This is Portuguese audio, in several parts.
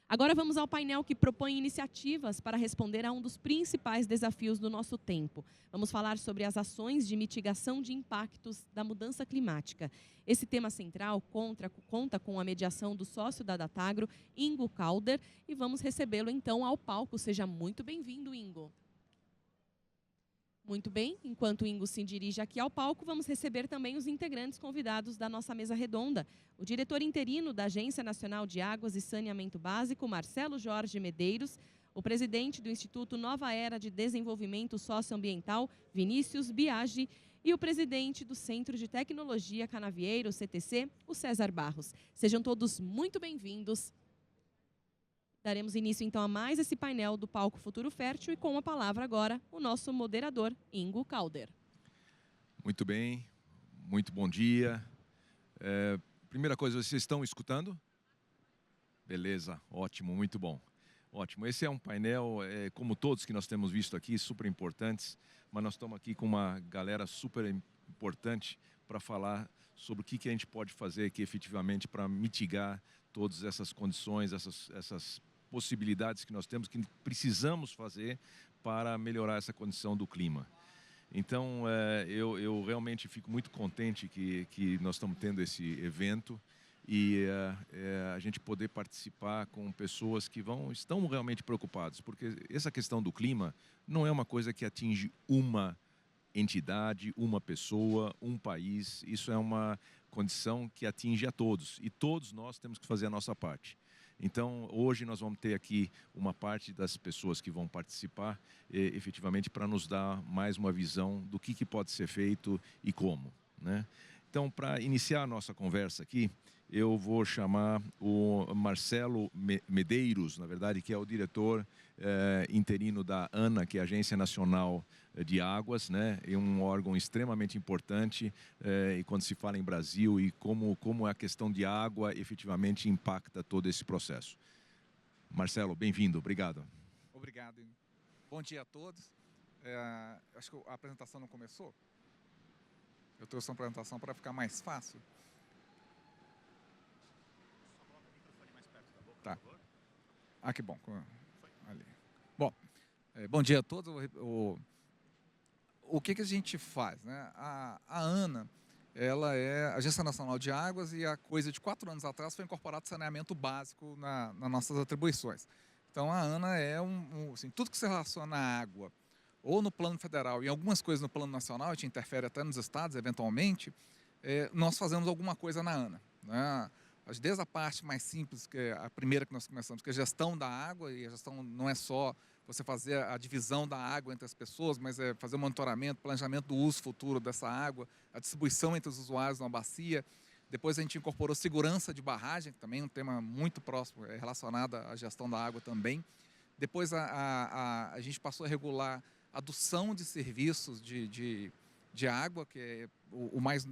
Agora vamos ao painel que propõe iniciativas para responder a um dos principais desafios do nosso tempo. Vamos falar sobre as ações de mitigação de impactos da mudança climática. Esse tema central conta com a mediação do sócio da Datagro, Ingo Calder, e vamos recebê-lo então ao palco. Seja muito bem-vindo, Ingo. Muito bem, enquanto o Ingo se dirige aqui ao palco, vamos receber também os integrantes convidados da nossa mesa redonda. O diretor interino da Agência Nacional de Águas e Saneamento Básico, Marcelo Jorge Medeiros, o presidente do Instituto Nova Era de Desenvolvimento Socioambiental, Vinícius Biagi, e o presidente do Centro de Tecnologia Canavieiro, CTC, o César Barros. Sejam todos muito bem-vindos. Daremos início, então, a mais esse painel do Palco Futuro Fértil e com a palavra agora o nosso moderador, Ingo Calder. Muito bem, muito bom dia. Primeira coisa, vocês estão escutando? Beleza, ótimo, muito bom. Ótimo, esse é um painel, como todos que nós temos visto aqui, super importantes, mas nós estamos aqui com uma galera super importante para falar sobre o que a gente pode fazer aqui efetivamente para mitigar todas essas condições, essas possibilidades que nós temos, que precisamos fazer para melhorar essa condição do clima. Então, eu realmente fico muito contente que nós estamos tendo esse evento e a gente poder participar com pessoas que estão realmente preocupadas, porque essa questão do clima não é uma coisa que atinge uma entidade, uma pessoa, um país. Isso é uma condição que atinge a todos e todos nós temos que fazer a nossa parte. Então, hoje nós vamos ter aqui uma parte das pessoas que vão participar, efetivamente, para nos dar mais uma visão do que pode ser feito e como, né? Então, para iniciar a nossa conversa aqui, eu vou chamar o Marcelo Medeiros, na verdade, que é o diretor interino da ANA, que é a Agência Nacional de Águas, né? É um órgão extremamente importante e quando se fala em Brasil e como a questão de água efetivamente impacta todo esse processo. Marcelo, bem-vindo, obrigado. Obrigado. Bom dia a todos. Acho que a apresentação não começou. Eu trouxe uma apresentação para ficar mais fácil. Tá. Ah, que bom. Ali. Bom, bom dia a todos. O que a gente faz, né? A ANA, ela é a Agência Nacional de Águas e há coisa de 4 anos atrás foi incorporado saneamento básico nas nossas atribuições. Então, a ANA é assim, tudo que se relaciona à água, ou no plano federal e algumas coisas no plano nacional, a gente interfere até nos estados, eventualmente, nós fazemos alguma coisa na ANA, né? Desde a parte mais simples, que é a primeira que nós começamos, que é a gestão da água, e a gestão não é só você fazer a divisão da água entre as pessoas, mas é fazer o monitoramento, planejamento do uso futuro dessa água, a distribuição entre os usuários numa bacia. Depois a gente incorporou segurança de barragem, que também é um tema muito próximo, relacionado à gestão da água também. Depois a gente passou a regular a adução de serviços de água, que é o mais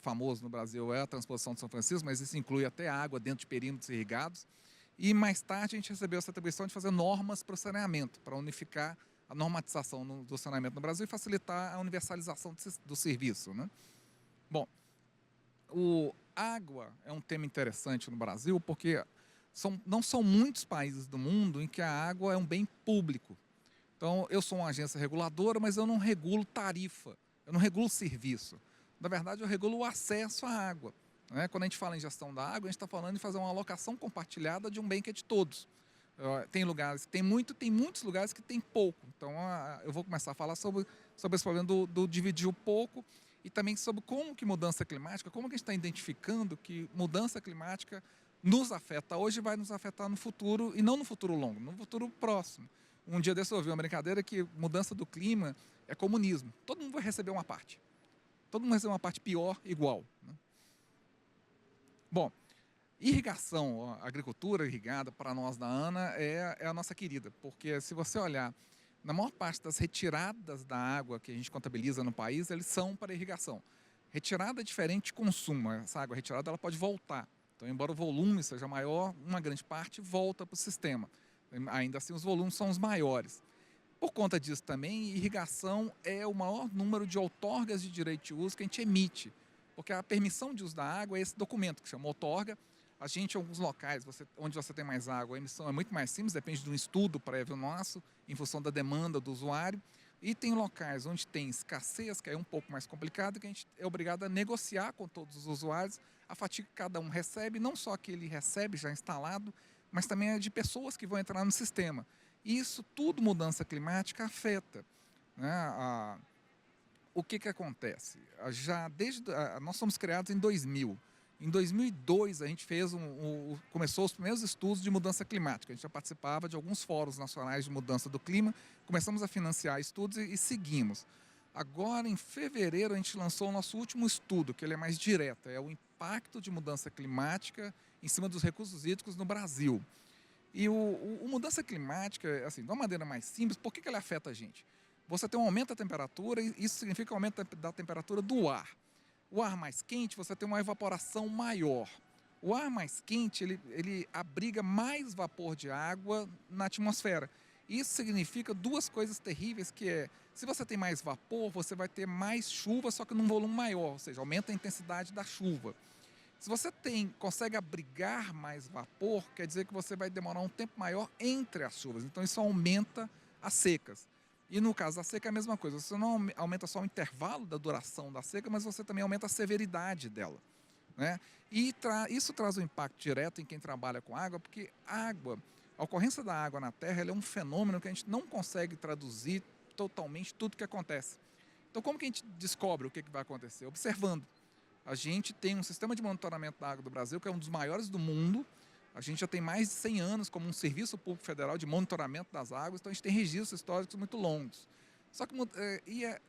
famoso no Brasil é a transposição de São Francisco, mas isso inclui até água dentro de perímetros irrigados. E mais tarde a gente recebeu essa atribuição de fazer normas para o saneamento, para unificar a normatização do saneamento no Brasil e facilitar a universalização do serviço, né? Bom, água é um tema interessante no Brasil porque não são muitos países do mundo em que a água é um bem público. Então, eu sou uma agência reguladora, mas eu não regulo tarifa, eu não regulo serviço. Na verdade, eu regulo o acesso à água, né? Quando a gente fala em gestão da água, a gente está falando de fazer uma alocação compartilhada de um bem que é de todos. Tem lugares que tem muito, tem muitos lugares que tem pouco. Então, eu vou começar a falar sobre esse problema do dividir o pouco e também sobre como que mudança climática, como que a gente está identificando que mudança climática nos afeta hoje e vai nos afetar no futuro, e não no futuro longo, no futuro próximo. Um dia desse eu ouvi uma brincadeira que mudança do clima é comunismo. Todo mundo vai receber uma parte. Todo mundo vai receber uma parte pior, igual, né? Bom, irrigação, agricultura irrigada, para nós da ANA, é a nossa querida. Porque se você olhar, na maior parte das retiradas da água que a gente contabiliza no país, eles são para irrigação. Retirada é diferente de consumo. Essa água retirada ela pode voltar. Então, embora o volume seja maior, uma grande parte volta para o sistema. Ainda assim, os volumes são os maiores. Por conta disso também, irrigação é o maior número de outorgas de direito de uso que a gente emite. Porque a permissão de uso da água é esse documento que se chama outorga. A gente, em alguns locais onde você tem mais água, a emissão é muito mais simples, depende de um estudo prévio nosso, em função da demanda do usuário. E tem locais onde tem escassez, que é um pouco mais complicado, que a gente é obrigado a negociar com todos os usuários a fatia que cada um recebe, não só que ele recebe já instalado, mas também é de pessoas que vão entrar no sistema. E isso tudo, mudança climática, afeta, né? O que acontece? Nós somos criados em 2000. Em 2002, a gente começou os primeiros estudos de mudança climática. A gente já participava de alguns fóruns nacionais de mudança do clima, começamos a financiar estudos e seguimos. Agora, em fevereiro, a gente lançou o nosso último estudo, que ele é mais direto, é o impacto de mudança climática em cima dos recursos hídricos no Brasil. E o mudança climática, assim, de uma maneira mais simples, por que ela afeta a gente? Você tem um aumento da temperatura e isso significa aumento da temperatura do ar. O ar mais quente, você tem uma evaporação maior. O ar mais quente, ele abriga mais vapor de água na atmosfera. Isso significa duas coisas terríveis, que é, se você tem mais vapor, você vai ter mais chuva, só que num volume maior, ou seja, aumenta a intensidade da chuva. Se você consegue abrigar mais vapor, quer dizer que você vai demorar um tempo maior entre as chuvas. Então isso aumenta as secas. E no caso da seca é a mesma coisa, você não aumenta só o intervalo da duração da seca, mas você também aumenta a severidade dela, né? E isso traz um impacto direto em quem trabalha com água, porque a ocorrência da água na Terra, ela é um fenômeno que a gente não consegue traduzir totalmente tudo o que acontece. Então como que a gente descobre o que vai acontecer? Observando. A gente tem um sistema de monitoramento da água do Brasil, que é um dos maiores do mundo. A gente já tem mais de 100 anos como um serviço público federal de monitoramento das águas, então a gente tem registros históricos muito longos. Só que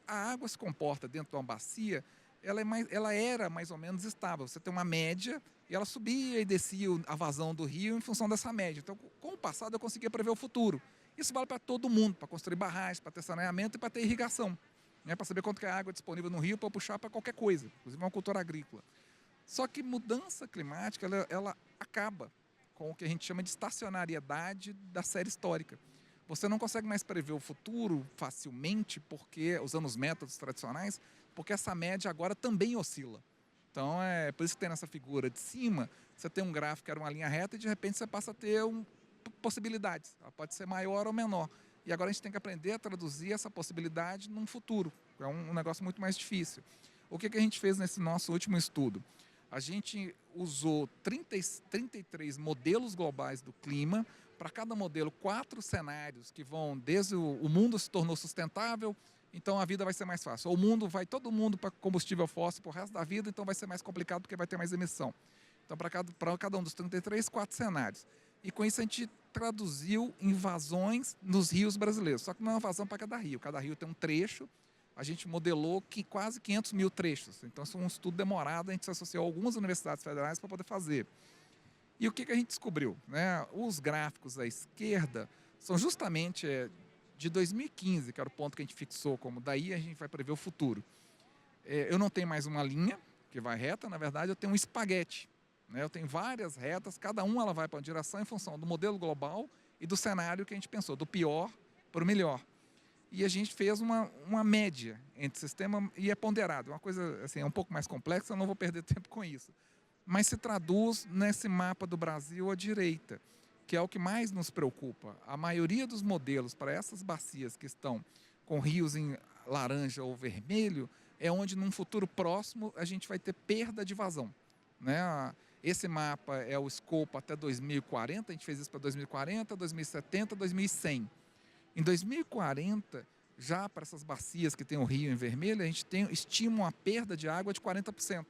a água se comporta dentro de uma bacia, ela era mais ou menos estável. Você tem uma média e ela subia e descia a vazão do rio em função dessa média. Então, com o passado, eu conseguia prever o futuro. Isso vale para todo mundo, para construir barragens, para ter saneamento e para ter irrigação, né? Para saber quanto que é a água disponível no rio para puxar para qualquer coisa, inclusive uma cultura agrícola. Só que mudança climática, ela acaba com o que a gente chama de estacionariedade da série histórica. Você não consegue mais prever o futuro facilmente, usando os métodos tradicionais, porque essa média agora também oscila. Então, é por isso que tem nessa figura de cima, você tem um gráfico que era uma linha reta e de repente você passa a ter possibilidades. Ela pode ser maior ou menor. E agora a gente tem que aprender a traduzir essa possibilidade num futuro. É um negócio muito mais difícil. O que a gente fez nesse nosso último estudo? A gente usou 33 modelos globais do clima, para cada modelo 4 cenários que vão desde o mundo se tornou sustentável, então a vida vai ser mais fácil. Todo mundo para combustível fóssil para o resto da vida, então vai ser mais complicado porque vai ter mais emissão. Então para cada um dos 33, 4 cenários. E com isso a gente traduziu invasões nos rios brasileiros, só que não é uma vazão para cada rio tem um trecho. A gente modelou quase 500 mil trechos. Então, isso é um estudo demorado, a gente se associou a algumas universidades federais para poder fazer. E o que a gente descobriu, né? Os gráficos à esquerda são justamente de 2015, que era o ponto que a gente fixou, como daí a gente vai prever o futuro. Eu não tenho mais uma linha que vai reta, na verdade eu tenho um espaguete, né? Eu tenho várias retas, cada uma ela vai para uma direção em função do modelo global e do cenário que a gente pensou, do pior para o melhor. E a gente fez uma média entre o sistema e é ponderado. Uma coisa assim, é um pouco mais complexa, eu não vou perder tempo com isso. Mas se traduz nesse mapa do Brasil à direita, que é o que mais nos preocupa. A maioria dos modelos para essas bacias que estão com rios em laranja ou vermelho, é onde num futuro próximo a gente vai ter perda de vazão, né? Esse mapa é o escopo até 2040, a gente fez isso para 2040, 2070, 2100. Em 2040, já para essas bacias que tem o rio em vermelho, a gente estima uma perda de água de 40%.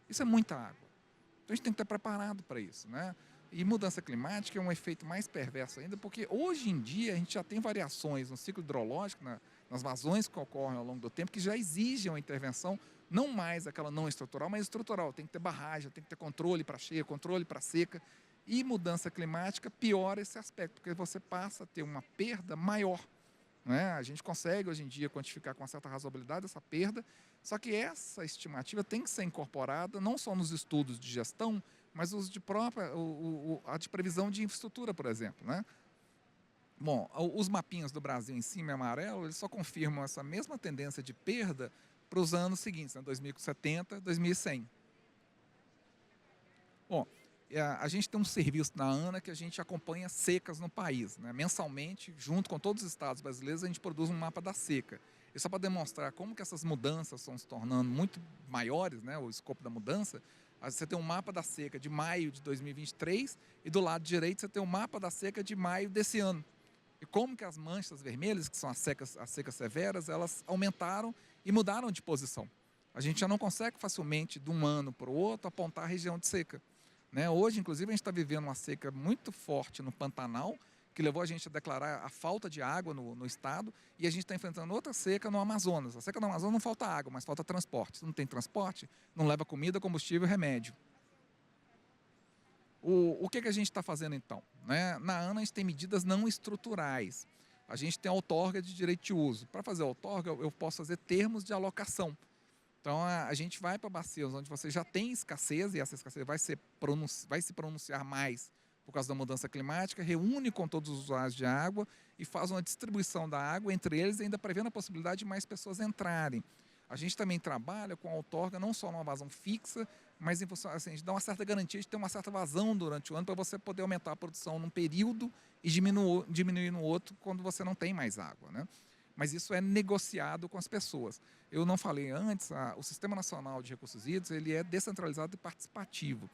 Isso é muita água. Então a gente tem que estar preparado para isso, né? E mudança climática é um efeito mais perverso ainda, porque hoje em dia a gente já tem variações no ciclo hidrológico, nas vazões que ocorrem ao longo do tempo, que já exigem uma intervenção, não mais aquela não estrutural, mas estrutural. Tem que ter barragem, tem que ter controle para cheia, controle para seca. E mudança climática piora esse aspecto, porque você passa a ter uma perda maior, né? A gente consegue hoje em dia quantificar com uma certa razoabilidade essa perda, só que essa estimativa tem que ser incorporada não só nos estudos de gestão, mas os a de previsão de infraestrutura, por exemplo, né? Bom, os mapinhas do Brasil em cima em amarelo, eles só confirmam essa mesma tendência de perda para os anos seguintes, né? 2070, 2100. Bom, A gente tem um serviço na ANA que a gente acompanha secas no país, né? Mensalmente, junto com todos os estados brasileiros, a gente produz um mapa da seca. E só para demonstrar como que essas mudanças estão se tornando muito maiores, né? O escopo da mudança, você tem um mapa da seca de maio de 2023 e do lado direito você tem um mapa da seca de maio desse ano. E como que as manchas vermelhas, que são as secas severas, elas aumentaram e mudaram de posição. A gente já não consegue facilmente, de um ano para o outro, apontar a região de seca. Né? Hoje, inclusive, a gente está vivendo uma seca muito forte no Pantanal, que levou a gente a declarar a falta de água no estado, e a gente está enfrentando outra seca no Amazonas. A seca no Amazonas não falta água, mas falta transporte. Se não tem transporte, não leva comida, combustível e remédio. O que a gente está fazendo, então? Né? Na ANA, a gente tem medidas não estruturais. A gente tem a outorga de direito de uso. Para fazer a outorga, eu posso fazer termos de alocação. Então, a gente vai para bacias onde você já tem escassez, e essa escassez vai se pronunciar mais por causa da mudança climática, reúne com todos os usuários de água e faz uma distribuição da água entre eles, ainda prevendo a possibilidade de mais pessoas entrarem. A gente também trabalha com a outorga, não só numa vazão fixa, mas em função, assim, a gente dá uma certa garantia de ter uma certa vazão durante o ano para você poder aumentar a produção num período e diminuir no outro quando você não tem mais água, né? Mas isso é negociado com as pessoas. Eu não falei antes, o Sistema Nacional de Recursos Hídricos ele é descentralizado e participativo.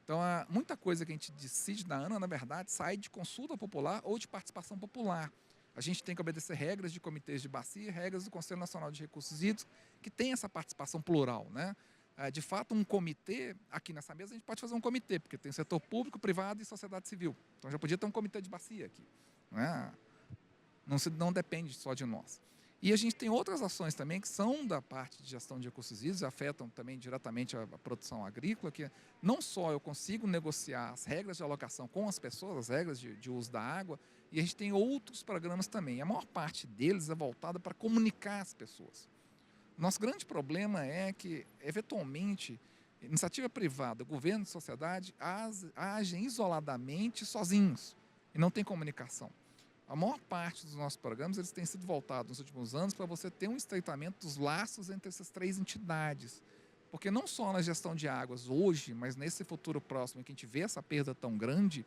Então, muita coisa que a gente decide na ANA, na verdade, sai de consulta popular ou de participação popular. A gente tem que obedecer regras de comitês de bacia e regras do Conselho Nacional de Recursos Hídricos, que tem essa participação plural, né? De fato, um comitê, aqui nessa mesa a gente pode fazer um comitê, porque tem setor público, privado e sociedade civil. Então, já podia ter um comitê de bacia aqui, né? Não depende só de nós. E a gente tem outras ações também que são da parte de gestão de recursos hídricos, afetam também diretamente a produção agrícola, que não só eu consigo negociar as regras de alocação com as pessoas, as regras de uso da água, e a gente tem outros programas também. A maior parte deles é voltada para comunicar as pessoas. Nosso grande problema é que, eventualmente, iniciativa privada, governo e sociedade agem isoladamente sozinhos e não tem comunicação. A maior parte dos nossos programas eles têm sido voltados nos últimos anos para você ter um estreitamento dos laços entre essas três entidades. Porque não só na gestão de águas hoje, mas nesse futuro próximo em que a gente vê essa perda tão grande,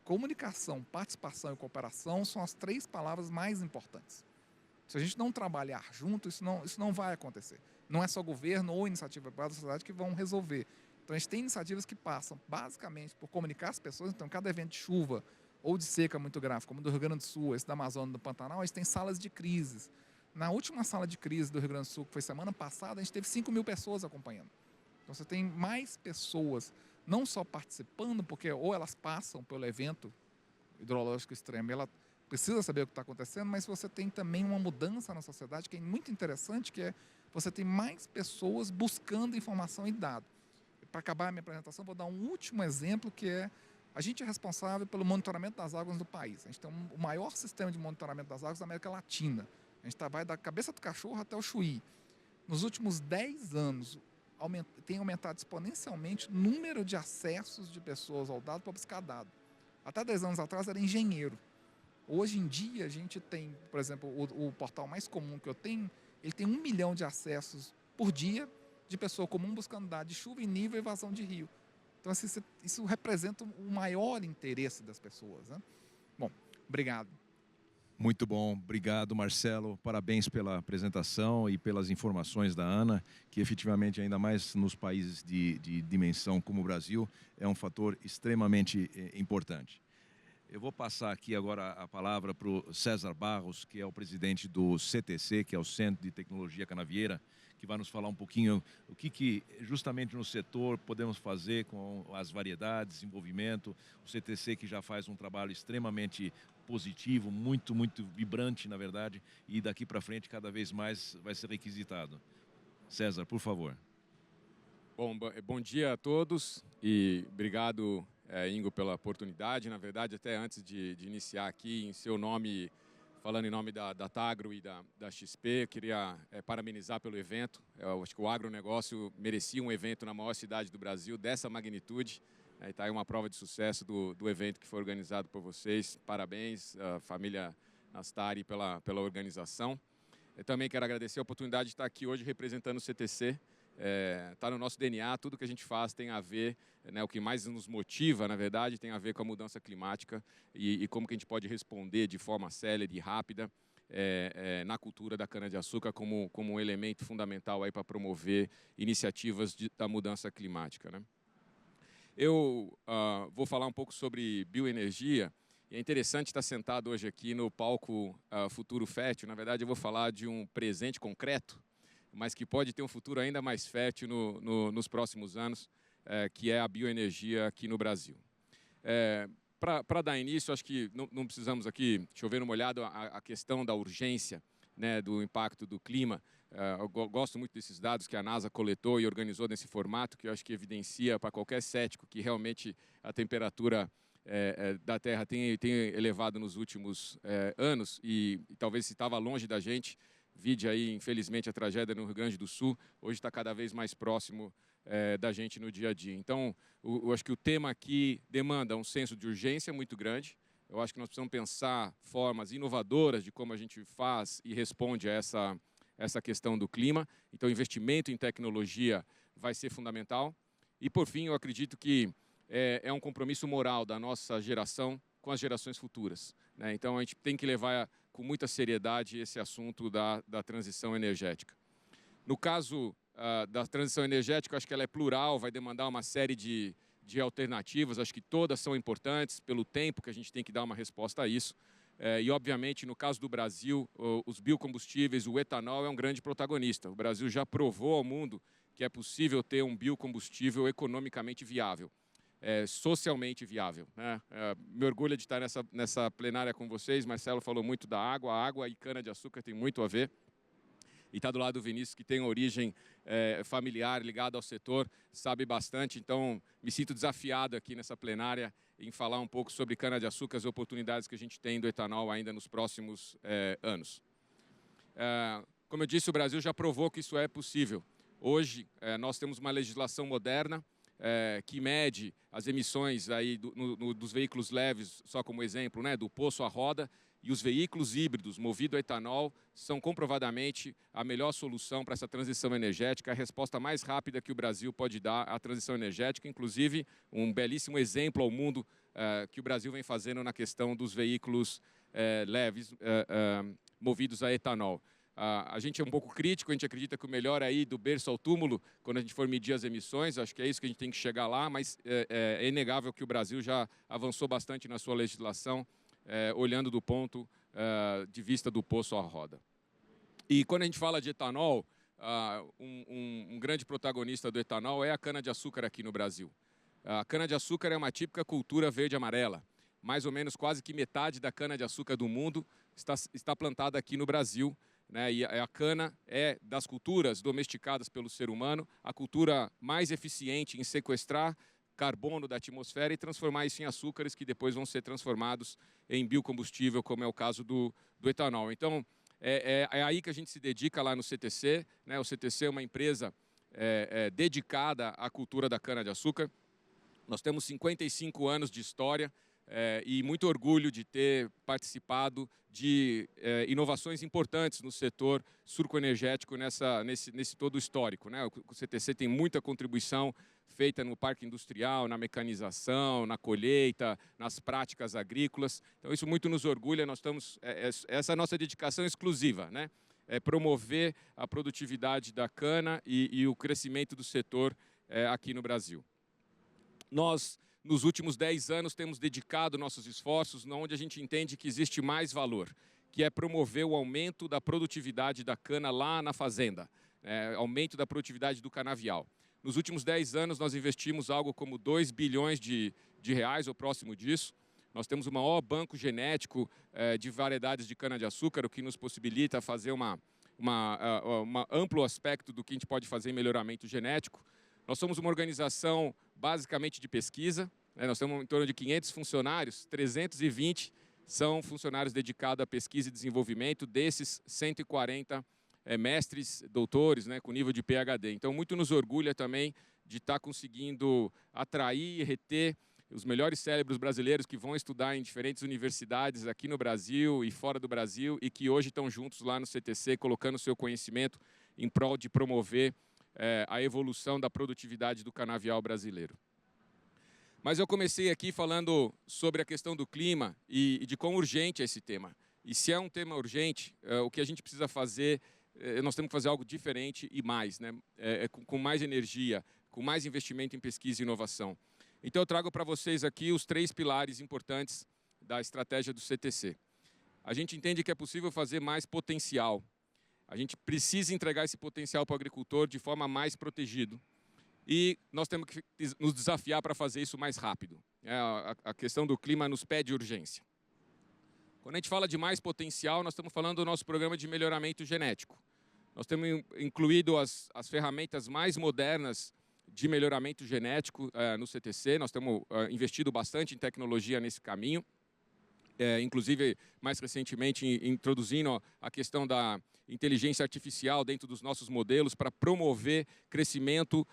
comunicação, participação e cooperação são as três palavras mais importantes. Se a gente não trabalhar junto, isso não vai acontecer. Não é só governo ou iniciativa privada da sociedade que vão resolver. Então a gente tem iniciativas que passam basicamente por comunicar as pessoas. Então cada evento de chuva ou de seca muito grave, como do Rio Grande do Sul, esse da Amazônia, do Pantanal, a gente tem salas de crises. Na última sala de crise do Rio Grande do Sul, que foi semana passada, a gente teve 5.000 pessoas acompanhando. Então você tem mais pessoas não só participando, porque ou elas passam pelo evento hidrológico extremo, ela precisa saber o que está acontecendo, mas você tem também uma mudança na sociedade que é muito interessante, que é você tem mais pessoas buscando informação e dado. Para acabar a minha apresentação, vou dar um último exemplo, que é a gente é responsável pelo monitoramento das águas do país. A gente tem o maior sistema de monitoramento das águas da América Latina. A gente vai da cabeça do cachorro até o Chuí. Nos últimos 10 anos, tem aumentado exponencialmente o número de acessos de pessoas ao dado para buscar dado. Até 10 anos atrás era engenheiro. Hoje em dia, a gente tem, por exemplo, o portal mais comum que eu tenho, ele tem 1 milhão de acessos por dia de pessoa comum buscando dados de chuva e nível e vazão de rio. Então, assim, isso representa o maior interesse das pessoas, né? Bom, obrigado. Muito bom, obrigado Marcelo, parabéns pela apresentação e pelas informações da ANA, que efetivamente, ainda mais nos países de dimensão como o Brasil, é um fator extremamente importante. Eu vou passar aqui agora a palavra para o César Barros, que é o presidente do CTC, que é o Centro de Tecnologia Canavieira, que vai nos falar um pouquinho o que justamente no setor podemos fazer com as variedades, desenvolvimento. O CTC que já faz um trabalho extremamente positivo, muito vibrante, na verdade, e daqui para frente cada vez mais vai ser requisitado. César, por favor. Bom dia a todos e obrigado, Ingo, pela oportunidade. Na verdade, até antes de iniciar aqui, em seu nome, falando em nome da Tagro e da XP, eu queria parabenizar pelo evento. Eu acho que o agronegócio merecia um evento na maior cidade do Brasil, dessa magnitude. Está aí uma prova de sucesso do evento que foi organizado por vocês. Parabéns, família Nastari, pela organização. Eu também quero agradecer a oportunidade de estar aqui hoje representando o CTC. está no nosso DNA, tudo que a gente faz tem a ver, né, o que mais nos motiva, na verdade, tem a ver com a mudança climática e como que a gente pode responder de forma célere e rápida na cultura da cana-de-açúcar como um elemento fundamental para promover iniciativas da mudança climática, né? Eu vou falar um pouco sobre bioenergia. E é interessante estar sentado hoje aqui no palco Futuro Fértil. Na verdade, eu vou falar de um presente concreto, mas que pode ter um futuro ainda mais fértil nos próximos anos, que é a bioenergia aqui no Brasil. Para dar início, acho que não precisamos aqui chover no molhado a questão da urgência, né, do impacto do clima. Eu gosto muito desses dados que a NASA coletou e organizou nesse formato, que eu acho que evidencia para qualquer cético que realmente a temperatura da Terra tem elevado nos últimos anos e talvez se estava longe da gente, vide aí, infelizmente, a tragédia no Rio Grande do Sul, hoje está cada vez mais próximo da gente no dia a dia. Então, eu acho que o tema aqui demanda um senso de urgência muito grande. Eu acho que nós precisamos pensar formas inovadoras de como a gente faz e responde a essa questão do clima. Então, investimento em tecnologia vai ser fundamental. E, por fim, eu acredito que é um compromisso moral da nossa geração com as gerações futuras, né? Então, a gente tem que levar com muita seriedade esse assunto da transição energética. No caso da transição energética, acho que ela é plural, vai demandar uma série de alternativas, acho que todas são importantes pelo tempo que a gente tem que dar uma resposta a isso. E, obviamente, no caso do Brasil, os biocombustíveis, o etanol é um grande protagonista. O Brasil já provou ao mundo que é possível ter um biocombustível economicamente viável. Socialmente viável, né? Me orgulho de estar nessa plenária com vocês. Marcelo falou muito da água. A água e cana-de-açúcar tem muito a ver. E está do lado do Vinícius, que tem origem familiar ligada ao setor, sabe bastante. Então, me sinto desafiado aqui nessa plenária em falar um pouco sobre cana-de-açúcar, as oportunidades que a gente tem do etanol ainda nos próximos anos. Como eu disse, o Brasil já provou que isso é possível. Hoje, nós temos uma legislação moderna, que mede as emissões aí dos veículos leves, só como exemplo, né, do poço à roda, e os veículos híbridos movidos a etanol são comprovadamente a melhor solução para essa transição energética, a resposta mais rápida que o Brasil pode dar à transição energética, inclusive um belíssimo exemplo ao mundo que o Brasil vem fazendo na questão dos veículos leves movidos a etanol. A gente é um pouco crítico, a gente acredita que o melhor é ir do berço ao túmulo quando a gente for medir as emissões, acho que é isso que a gente tem que chegar lá, mas é inegável que o Brasil já avançou bastante na sua legislação, olhando do ponto de vista do poço à roda. E quando a gente fala de etanol, um grande protagonista do etanol é a cana-de-açúcar aqui no Brasil. A cana-de-açúcar é uma típica cultura verde-amarela. Mais ou menos quase que metade da cana-de-açúcar do mundo está plantada aqui no Brasil, né? E a cana é, das culturas domesticadas pelo ser humano, a cultura mais eficiente em sequestrar carbono da atmosfera e transformar isso em açúcares que depois vão ser transformados em biocombustível, como é o caso do etanol. Então, é aí que a gente se dedica lá no CTC, né? O CTC é uma empresa dedicada à cultura da cana-de-açúcar. Nós temos 55 anos de história e muito orgulho de ter participado de inovações importantes no setor surcoenergético nesse todo histórico, né? O CTC tem muita contribuição feita no parque industrial, na mecanização, na colheita, nas práticas agrícolas. Então, isso muito nos orgulha. Nós estamos, essa é a nossa dedicação exclusiva, né? É promover a produtividade da cana e o crescimento do setor aqui no Brasil. Nós, nos últimos 10 anos, temos dedicado nossos esforços onde a gente entende que existe mais valor, que é promover o aumento da produtividade da cana lá na fazenda, aumento da produtividade do canavial. Nos últimos 10 anos, nós investimos algo como 2 bilhões de reais, ou próximo disso. Nós temos o maior banco genético de variedades de cana-de-açúcar, o que nos possibilita fazer um amplo aspecto do que a gente pode fazer em melhoramento genético. Nós somos uma organização basicamente de pesquisa, né? Nós temos em torno de 500 funcionários, 320 são funcionários dedicados à pesquisa e desenvolvimento, desses 140 mestres, doutores, né, com nível de PhD. Então, muito nos orgulha também de estar conseguindo atrair e reter os melhores cérebros brasileiros que vão estudar em diferentes universidades aqui no Brasil e fora do Brasil e que hoje estão juntos lá no CTC, colocando o seu conhecimento em prol de promover a evolução da produtividade do canavial brasileiro. Mas eu comecei aqui falando sobre a questão do clima e de quão urgente é esse tema. E se é um tema urgente, o que a gente precisa fazer, nós temos que fazer algo diferente e mais, né? Com mais energia, com mais investimento em pesquisa e inovação. Então eu trago para vocês aqui os 3 pilares importantes da estratégia do CTC. A gente entende que é possível fazer mais potencial. A gente precisa entregar esse potencial para o agricultor de forma mais protegida. E nós temos que nos desafiar para fazer isso mais rápido. A questão do clima nos pede urgência. Quando a gente fala de mais potencial, nós estamos falando do nosso programa de melhoramento genético. Nós temos incluído as ferramentas mais modernas de melhoramento genético no CTC. Nós temos investido bastante em tecnologia nesse caminho. Inclusive, mais recentemente, introduzindo a questão da inteligência artificial dentro dos nossos modelos para promover crescimento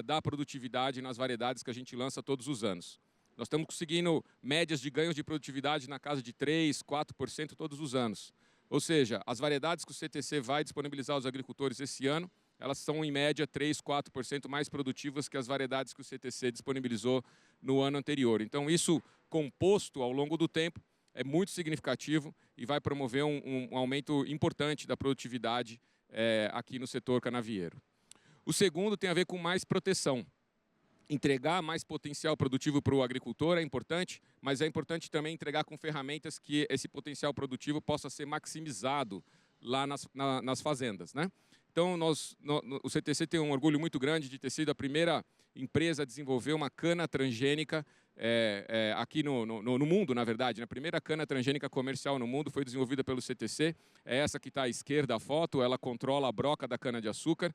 da produtividade nas variedades que a gente lança todos os anos. Nós estamos conseguindo médias de ganhos de produtividade na casa de 3%, 4% todos os anos. Ou seja, as variedades que o CTC vai disponibilizar aos agricultores esse ano, elas são em média 3%, 4% mais produtivas que as variedades que o CTC disponibilizou no ano anterior. Então isso composto ao longo do tempo é muito significativo e vai promover um aumento importante da produtividade aqui no setor canavieiro. O segundo tem a ver com mais proteção. Entregar mais potencial produtivo para o agricultor é importante, mas é importante também entregar com ferramentas que esse potencial produtivo possa ser maximizado lá nas fazendas, né? Então, o CTC tem um orgulho muito grande de ter sido a primeira empresa a desenvolver uma cana transgênica aqui no mundo, na verdade. A primeira cana transgênica comercial no mundo foi desenvolvida pelo CTC. É essa que está à esquerda da foto, ela controla a broca da cana-de-açúcar,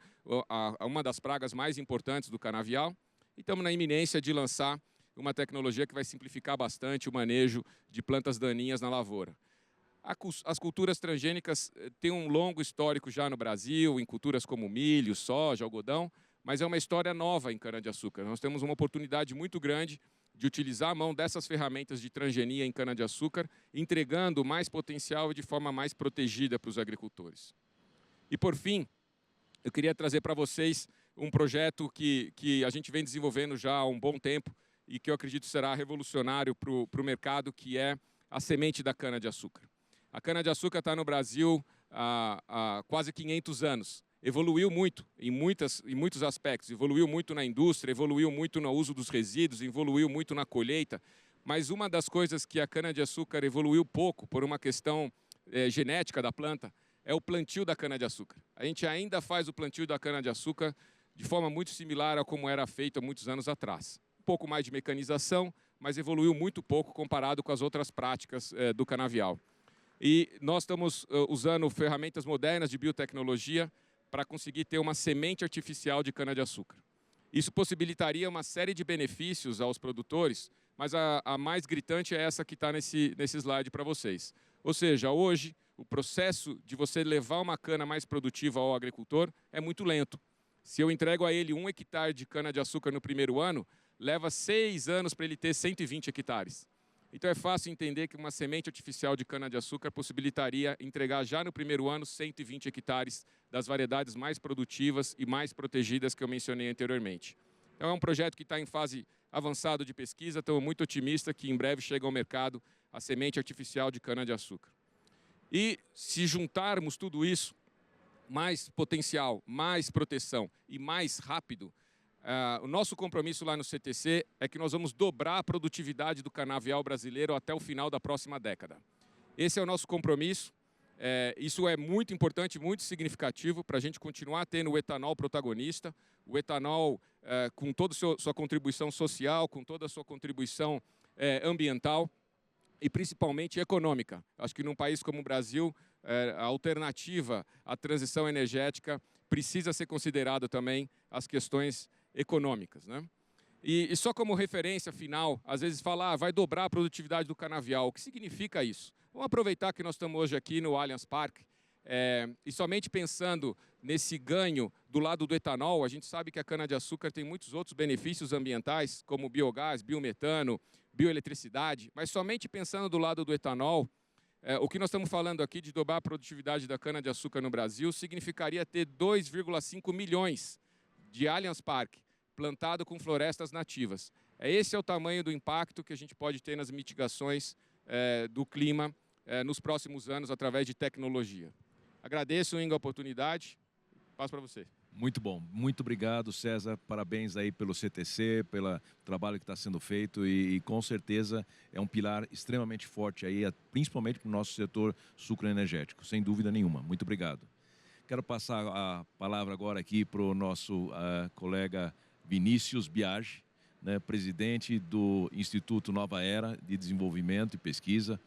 uma das pragas mais importantes do canavial. E estamos na iminência de lançar uma tecnologia que vai simplificar bastante o manejo de plantas daninhas na lavoura. As culturas transgênicas têm um longo histórico já no Brasil, em culturas como milho, soja, algodão, mas é uma história nova em cana-de-açúcar. Nós temos uma oportunidade muito grande de utilizar a mão dessas ferramentas de transgenia em cana-de-açúcar, entregando mais potencial e de forma mais protegida para os agricultores. E, por fim, eu queria trazer para vocês um projeto que a gente vem desenvolvendo já há um bom tempo e que eu acredito será revolucionário para o mercado, que é a semente da cana-de-açúcar. A cana-de-açúcar está no Brasil há quase 500 anos. Evoluiu muito em muitos aspectos. Evoluiu muito na indústria, evoluiu muito no uso dos resíduos, evoluiu muito na colheita. Mas uma das coisas que a cana-de-açúcar evoluiu pouco, por uma questão genética da planta, é o plantio da cana-de-açúcar. A gente ainda faz o plantio da cana-de-açúcar de forma muito similar a como era feito há muitos anos atrás. Um pouco mais de mecanização, mas evoluiu muito pouco comparado com as outras práticas do canavial. E nós estamos usando ferramentas modernas de biotecnologia para conseguir ter uma semente artificial de cana-de-açúcar. Isso possibilitaria uma série de benefícios aos produtores, mas a mais gritante é essa que está nesse slide para vocês. Ou seja, hoje, o processo de você levar uma cana mais produtiva ao agricultor é muito lento. Se eu entrego a ele 1 hectare de cana-de-açúcar no primeiro ano, leva 6 anos para ele ter 120 hectares. Então é fácil entender que uma semente artificial de cana-de-açúcar possibilitaria entregar já no primeiro ano 120 hectares das variedades mais produtivas e mais protegidas que eu mencionei anteriormente. Então é um projeto que está em fase avançada de pesquisa, estou muito otimista que em breve chega ao mercado a semente artificial de cana-de-açúcar. E se juntarmos tudo isso, mais potencial, mais proteção e mais rápido, o nosso compromisso lá no CTC é que nós vamos dobrar a produtividade do canavial brasileiro até o final da próxima década. Esse é o nosso compromisso. Isso é muito importante, muito significativo para a gente continuar tendo o etanol protagonista, o etanol com toda a sua contribuição social, com toda a sua contribuição ambiental e principalmente econômica. Acho que num país como o Brasil, a alternativa à transição energética precisa ser considerada também as questões econômicas, né? E só como referência final, às vezes fala, vai dobrar a produtividade do canavial. O que significa isso? Vamos aproveitar que nós estamos hoje aqui no Allianz Parque e somente pensando nesse ganho do lado do etanol, a gente sabe que a cana-de-açúcar tem muitos outros benefícios ambientais, como biogás, biometano, bioeletricidade, mas somente pensando do lado do etanol, o que nós estamos falando aqui de dobrar a produtividade da cana-de-açúcar no Brasil significaria ter 2,5 milhões de Allianz Parque, plantado com florestas nativas. Esse é o tamanho do impacto que a gente pode ter nas mitigações do clima nos próximos anos através de tecnologia. Agradeço, Ingo, a oportunidade. Passo para você. Muito bom. Muito obrigado, César. Parabéns aí pelo CTC, pelo trabalho que está sendo feito e com certeza é um pilar extremamente forte aí, principalmente para o nosso setor sucroenergético, sem dúvida nenhuma. Muito obrigado. Quero passar a palavra agora aqui para o nosso colega Vinícius Biagi, né, presidente do Instituto Nova Era de Desenvolvimento e Pesquisa,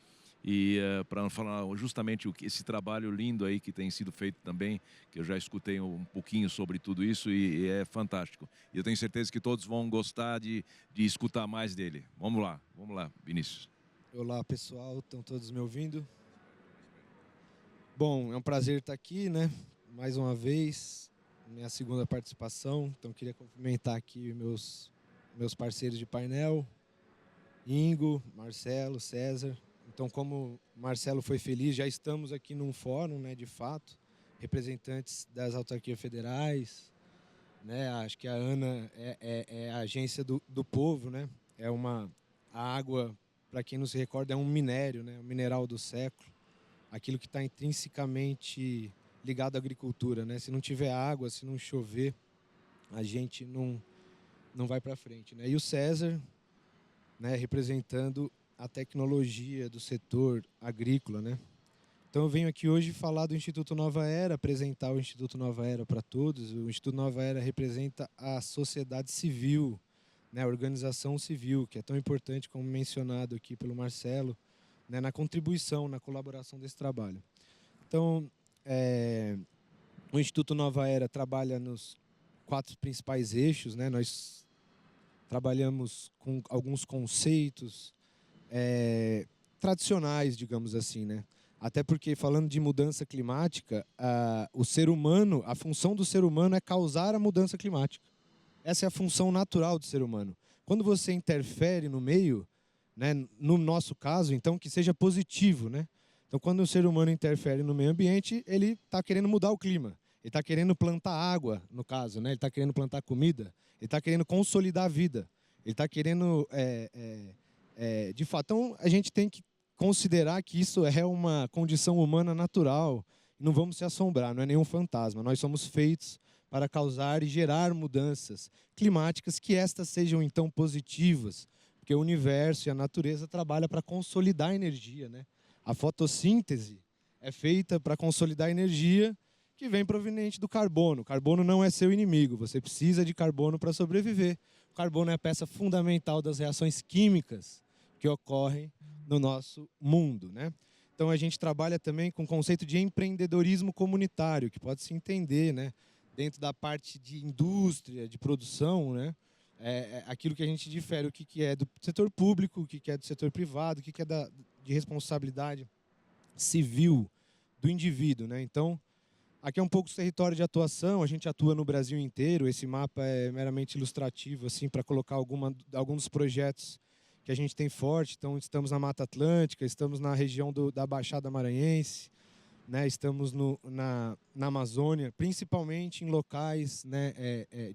e para falar justamente esse trabalho lindo aí que tem sido feito também, que eu já escutei um pouquinho sobre tudo isso e é fantástico. E eu tenho certeza que todos vão gostar de escutar mais dele. Vamos lá, Vinícius. Olá, pessoal, estão todos me ouvindo? Bom, é um prazer estar aqui, né? Mais uma vez, minha segunda participação, então queria cumprimentar aqui meus parceiros de painel, Ingo, Marcelo, César. Então, como o Marcelo foi feliz, já estamos aqui num fórum, né, de fato, representantes das autarquias federais, né, acho que a ANA é a agência do povo, né, a água, para quem não se recorda, é um minério, né, um mineral do século, aquilo que está intrinsecamente ligado à agricultura, né, se não tiver água, se não chover, a gente não vai para frente, né, e o César, né, representando a tecnologia do setor agrícola, né? Então eu venho aqui hoje falar do Instituto Nova Era, apresentar o Instituto Nova Era para todos. O Instituto Nova Era representa a sociedade civil, né? A organização civil, que é tão importante como mencionado aqui pelo Marcelo, né? Na contribuição, na colaboração desse trabalho. Então, o Instituto Nova Era trabalha nos 4 principais eixos, né? Nós trabalhamos com alguns conceitos tradicionais, digamos assim, né? Até porque, falando de mudança climática, o ser humano, a função do ser humano é causar a mudança climática. Essa é a função natural do ser humano. Quando você interfere no meio, né, no nosso caso, então, que seja positivo, né? Então, quando o ser humano interfere no meio ambiente, ele está querendo mudar o clima. Ele está querendo plantar água, no caso, né? Ele está querendo plantar comida. Ele está querendo consolidar a vida. Ele está querendo... de fato, então a gente tem que considerar que isso é uma condição humana natural. Não vamos se assombrar, não é nenhum fantasma. Nós somos feitos para causar e gerar mudanças climáticas, que estas sejam então positivas, porque o universo e a natureza trabalham para consolidar a energia, né? A fotossíntese é feita para consolidar a energia que vem proveniente do carbono. O carbono não é seu inimigo, você precisa de carbono para sobreviver. O carbono é a peça fundamental das reações químicas que ocorrem no nosso mundo, né? Então a gente trabalha também com o conceito de empreendedorismo comunitário, que pode se entender, né, dentro da parte de indústria, de produção, né? Aquilo que a gente difere, o que é do setor público, o que é do setor privado, o que é de responsabilidade civil do indivíduo, né? Então, aqui é um pouco do território de atuação, a gente atua no Brasil inteiro, esse mapa é meramente ilustrativo, assim, para colocar alguns dos projetos que a gente tem forte. Então, estamos na Mata Atlântica, estamos na região da Baixada Maranhense, né? Estamos na Amazônia, principalmente em locais, né,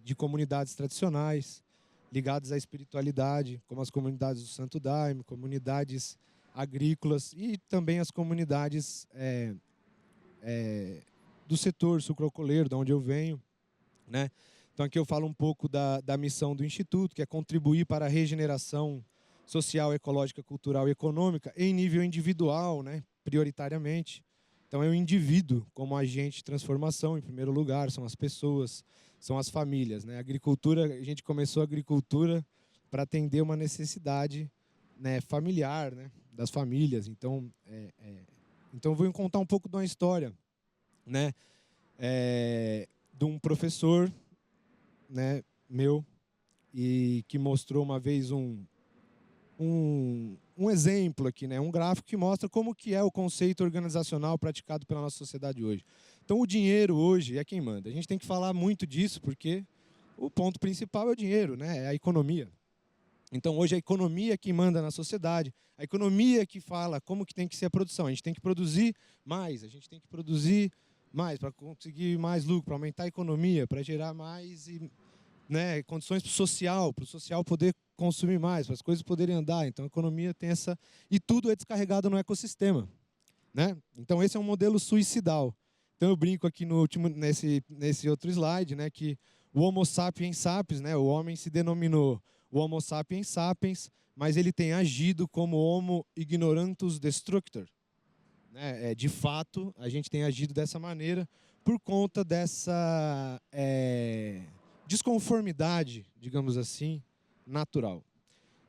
de comunidades tradicionais, ligadas à espiritualidade, como as comunidades do Santo Daime, comunidades agrícolas e também as comunidades do setor sucroalcooleiro, de onde eu venho, né? Então, aqui eu falo um pouco da missão do Instituto, que é contribuir para a regeneração social, ecológica, cultural e econômica em nível individual, né, prioritariamente. Então, é o indivíduo como agente de transformação, em primeiro lugar, são as pessoas, são as famílias, né? A agricultura, a gente começou a agricultura para atender uma necessidade, né, familiar, né, das famílias. Então, então, vou contar um pouco de uma história, né, de um professor, né, meu, e que mostrou uma vez um exemplo aqui, né? Um gráfico que mostra como que é o conceito organizacional praticado pela nossa sociedade hoje. Então, o dinheiro hoje é quem manda. A gente tem que falar muito disso, porque o ponto principal é o dinheiro, né? É a economia. Então, hoje a economia é que manda na sociedade. A economia é que fala como que tem que ser a produção. A gente tem que produzir mais, a gente tem que produzir mais para conseguir mais lucro, para aumentar a economia, para gerar mais né, condições para o social poder consumir mais, para as coisas poderem andar. Então a economia tem essa... E tudo é descarregado no ecossistema, né? Então esse é um modelo suicidal. Então eu brinco aqui nesse outro slide, né, que o Homo sapiens sapiens, né, o homem se denominou o Homo sapiens sapiens, mas ele tem agido como Homo ignorantus destructor. Né? De fato, a gente tem agido dessa maneira por conta dessa desconformidade, digamos assim, natural.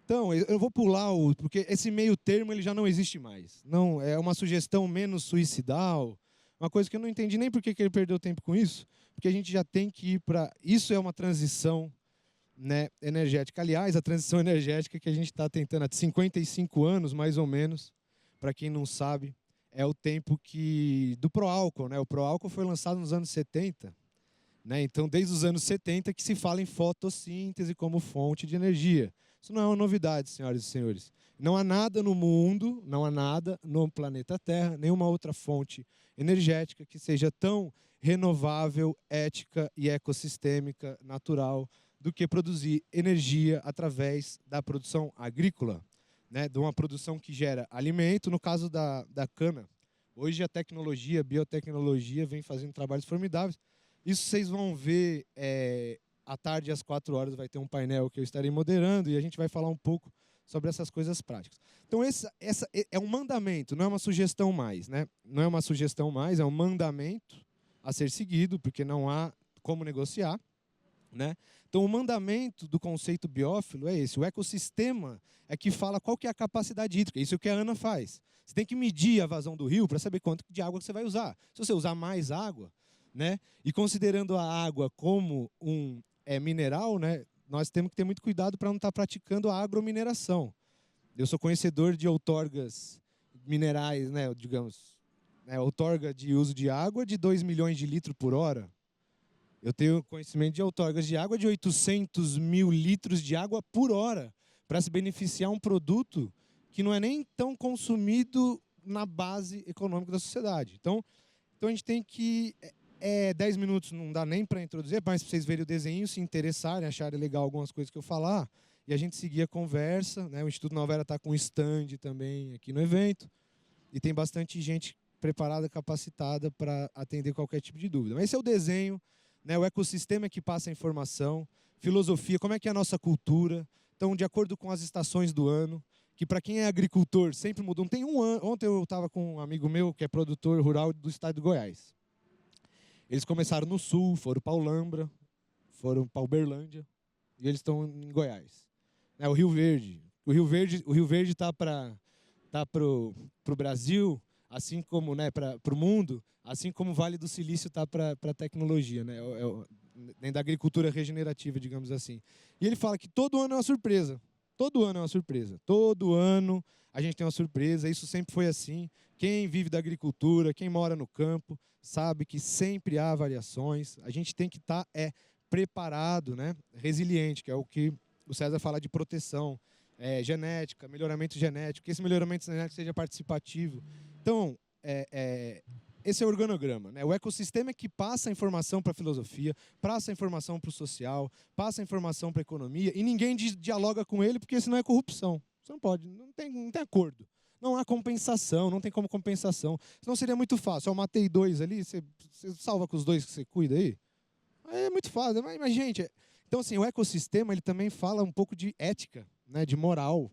Então, eu vou pular porque esse meio termo ele já não existe mais. Não, é uma sugestão menos suicidal, uma coisa que eu não entendi nem por que ele perdeu tempo com isso, porque a gente já tem que ir para... Isso é uma transição, né, energética. Aliás, a transição energética que a gente está tentando há 55 anos, mais ou menos, para quem não sabe, é o tempo do pró-álcool, né? O pró-álcool foi lançado nos anos 70, né? Então, desde os anos 70 que se fala em fotossíntese como fonte de energia. Isso não é uma novidade, senhoras e senhores. Não há nada no mundo, não há nada no planeta Terra, nenhuma outra fonte energética que seja tão renovável, ética e ecossistêmica, natural, do que produzir energia através da produção agrícola, né, de uma produção que gera alimento, no caso da cana. Hoje a tecnologia, a biotecnologia vem fazendo trabalhos formidáveis. Isso vocês vão ver à tarde, às 4 horas, vai ter um painel que eu estarei moderando e a gente vai falar um pouco sobre essas coisas práticas. Então, essa é um mandamento, não é uma sugestão mais. Né? Não é uma sugestão mais, é um mandamento a ser seguido, porque não há como negociar. Né? Então, o mandamento do conceito biófilo é esse. O ecossistema é que fala qual que é a capacidade hídrica. Isso é o que a Ana faz. Você tem que medir a vazão do rio para saber quanto de água você vai usar. Se você usar mais água, né? E considerando a água como um mineral, né? Nós temos que ter muito cuidado para não estar praticando a agromineração. Eu sou conhecedor de outorgas minerais, né? Digamos, outorga de uso de água de 2 milhões de litros por hora. Eu tenho conhecimento de outorgas de água de 800 mil litros de água por hora para se beneficiar um produto que não é nem tão consumido na base econômica da sociedade. Então a gente tem que... 10 minutos não dá nem para introduzir, mas para vocês verem o desenho, se interessarem, acharem legal algumas coisas que eu falar, e a gente seguir a conversa. Né? O Instituto Nova Era está com um stand também aqui no evento, e tem bastante gente preparada, capacitada para atender qualquer tipo de dúvida. Mas esse é o desenho, né? O ecossistema é que passa a informação, filosofia, como é que é a nossa cultura. Então, de acordo com as estações do ano, que para quem é agricultor sempre mudou. Não tem um ano. Ontem eu estava com um amigo meu que é produtor rural do estado de Goiás. Eles começaram no sul, foram para Ulambra, foram para Uberlândia e eles estão em Goiás. O Rio Verde. O Rio Verde está para pro Brasil, assim como, né, para o mundo, assim como o Vale do Silício está para a tecnologia, né, dentro da agricultura regenerativa, digamos assim. E ele fala que todo ano é uma surpresa. Todo ano é uma surpresa. Todo ano a gente tem uma surpresa. Isso sempre foi assim. Quem vive da agricultura, quem mora no campo, sabe que sempre há variações. A gente tem que estar preparado, né? Resiliente, que é o que o César fala de proteção, genética, melhoramento genético, que esse melhoramento genético seja participativo. Então, esse é o organograma. Né? O ecossistema é que passa a informação para a filosofia, passa a informação para o social, passa a informação para a economia, e ninguém dialoga com ele, porque senão é corrupção. Você não pode, não tem acordo. Não há compensação, não tem como compensação. Senão seria muito fácil. Eu matei 2 ali, você salva com os 2 que você cuida aí? É muito fácil. Mas gente, então assim, o ecossistema ele também fala um pouco de ética, né, de moral.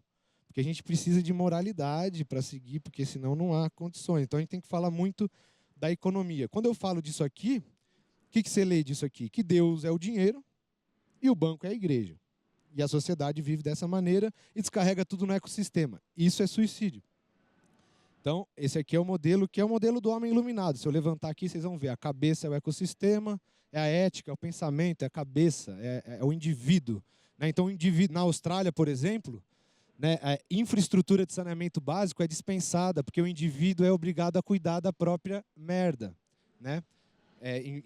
Porque a gente precisa de moralidade para seguir, porque senão não há condições. Então a gente tem que falar muito da economia. Quando eu falo disso aqui, o que você lê disso aqui? Que Deus é o dinheiro e o banco é a igreja. E a sociedade vive dessa maneira e descarrega tudo no ecossistema. Isso é suicídio. Então, esse aqui é o modelo, que é o modelo do homem iluminado. Se eu levantar aqui, vocês vão ver. A cabeça é o ecossistema, é a ética, é o pensamento, é a cabeça, é o indivíduo. Né? Então, o indivíduo, na Austrália, por exemplo, né, a infraestrutura de saneamento básico é dispensada, porque o indivíduo é obrigado a cuidar da própria merda. Né?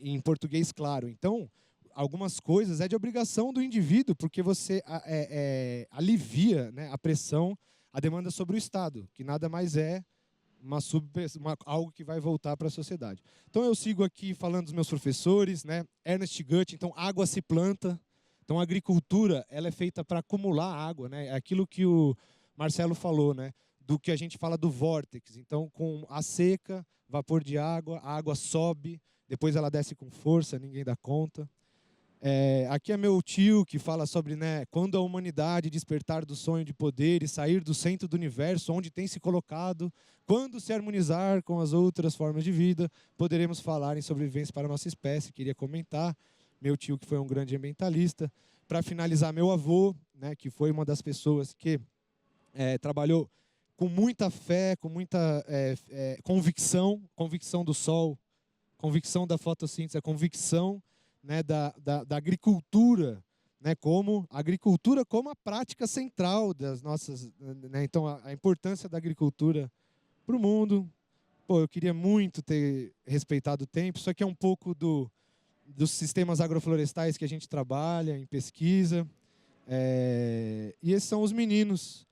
Em português, claro. Então, algumas coisas é de obrigação do indivíduo, porque você alivia, né, a pressão, a demanda sobre o Estado, que nada mais é algo que vai voltar para a sociedade. Então eu sigo aqui falando dos meus professores, né? Ernest Goethe, então água se planta. Então a agricultura ela é feita para acumular água, né? É aquilo que o Marcelo falou, né? Do que a gente fala do vórtex. Então com a seca, vapor de água, a água sobe, depois ela desce com força, ninguém dá conta. Aqui é meu tio que fala sobre, né, quando a humanidade despertar do sonho de poder e sair do centro do universo, onde tem se colocado, quando se harmonizar com as outras formas de vida, poderemos falar em sobrevivência para a nossa espécie. Queria comentar, meu tio que foi um grande ambientalista. Para finalizar, meu avô, né, que foi uma das pessoas que trabalhou com muita fé, com muita convicção do sol, convicção da fotossíntese, a convicção, né, da agricultura, né, como a agricultura como a prática central das nossas, né, então a importância da agricultura para o mundo. Pô, eu queria muito ter respeitado o tempo. Isso aqui é um pouco dos sistemas agroflorestais que a gente trabalha em pesquisa. E esses são os meninos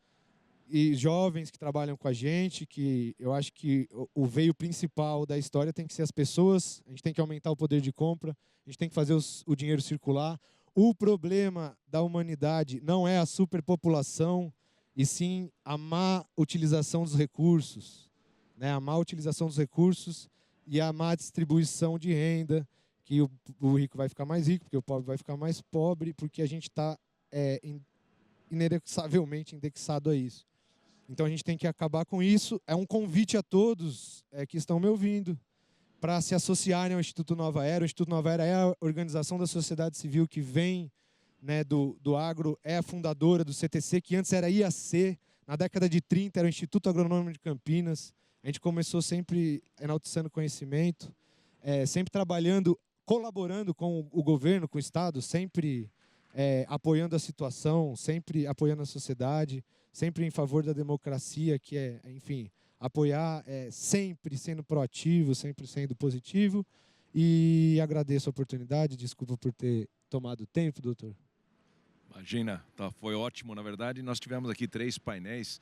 e jovens que trabalham com a gente, que eu acho que o veio principal da história tem que ser as pessoas. A gente tem que aumentar o poder de compra, a gente tem que fazer o dinheiro circular. O problema da humanidade não é a superpopulação, e sim a má utilização dos recursos, né? A má utilização dos recursos e a má distribuição de renda, que o rico vai ficar mais rico, porque o pobre vai ficar mais pobre, porque a gente está inexoravelmente indexado a isso. Então a gente tem que acabar com isso. É um convite a todos que estão me ouvindo para se associarem ao Instituto Nova Era. O Instituto Nova Era é a organização da sociedade civil que vem, né, do agro, é a fundadora do CTC, que antes era IAC, na década de 30 era o Instituto Agronômico de Campinas. A gente começou sempre enaltecendo conhecimento, sempre trabalhando, colaborando com o governo, com o Estado, sempre apoiando a situação, sempre apoiando a sociedade, sempre em favor da democracia, que enfim, apoiar sempre sendo proativo, sempre sendo positivo. E agradeço a oportunidade, desculpa por ter tomado tempo, doutor. Imagina, foi ótimo. Na verdade, nós tivemos aqui 3 painéis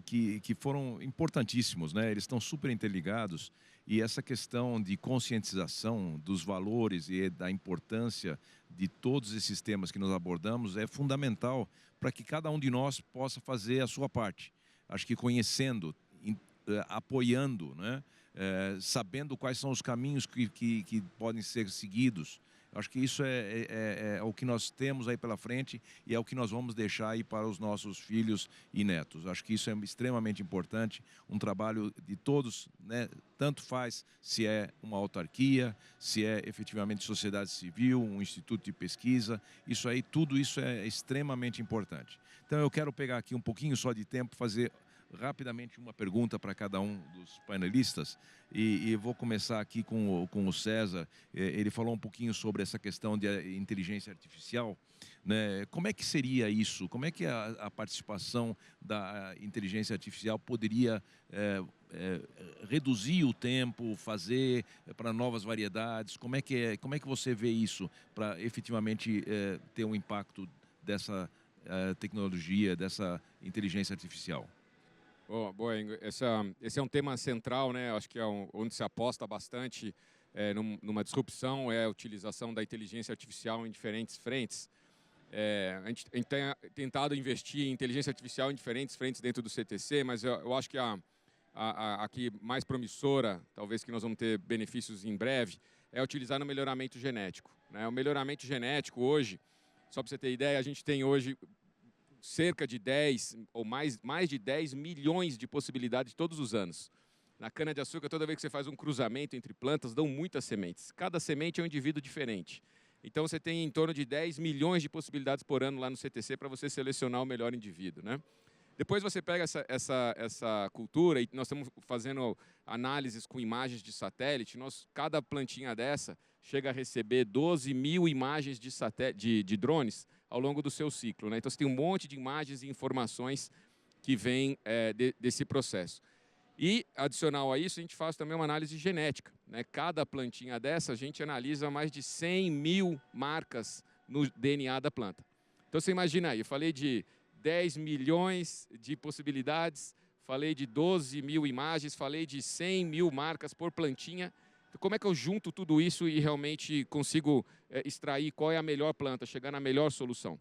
que foram importantíssimos, né? Eles estão super interligados, e essa questão de conscientização dos valores e da importância de todos esses temas que nós abordamos é fundamental para que cada um de nós possa fazer a sua parte. Acho que conhecendo, apoiando, né? Sabendo quais são os caminhos que podem ser seguidos. Acho que isso é o que nós temos aí pela frente, e é o que nós vamos deixar aí para os nossos filhos e netos. Acho que isso é extremamente importante, um trabalho de todos, né? Tanto faz se é uma autarquia, se é efetivamente sociedade civil, um instituto de pesquisa, tudo isso é extremamente importante. Então eu quero pegar aqui um pouquinho só de tempo, fazer rapidamente uma pergunta para cada um dos painelistas, e vou começar aqui com o César. Ele falou um pouquinho sobre essa questão de inteligência artificial, né? Como é que seria isso? Como é que a participação da inteligência artificial poderia reduzir o tempo, fazer para novas variedades? Como é que você vê isso para efetivamente ter um impacto dessa tecnologia, dessa inteligência artificial? Boa, Ingo. Esse é um tema central, né? Acho que é onde se aposta bastante numa disrupção, é a utilização da inteligência artificial em diferentes frentes. A gente tem tentado investir em inteligência artificial em diferentes frentes dentro do CTC, mas eu acho que a que mais promissora, talvez que nós vamos ter benefícios em breve, é utilizar no melhoramento genético, né? O melhoramento genético hoje, só para você ter ideia, a gente tem hoje cerca de 10 ou mais de 10 milhões de possibilidades todos os anos. Na cana-de-açúcar, toda vez que você faz um cruzamento entre plantas, dão muitas sementes. Cada semente é um indivíduo diferente. Então, você tem em torno de 10 milhões de possibilidades por ano lá no CTC para você selecionar o melhor indivíduo, né? Depois você pega essa cultura, e nós estamos fazendo análises com imagens de satélite. Cada plantinha dessa chega a receber 12 mil imagens de drones ao longo do seu ciclo, né? Então, você tem um monte de imagens e informações que vêm desse processo. E, adicional a isso, a gente faz também uma análise genética, né? Cada plantinha dessa, a gente analisa mais de 100 mil marcas no DNA da planta. Então, você imagina aí, eu falei de 10 milhões de possibilidades, falei de 12 mil imagens, falei de 100 mil marcas por plantinha. como é que eu junto tudo isso e realmente consigo extrair qual é a melhor planta, chegar na melhor solução?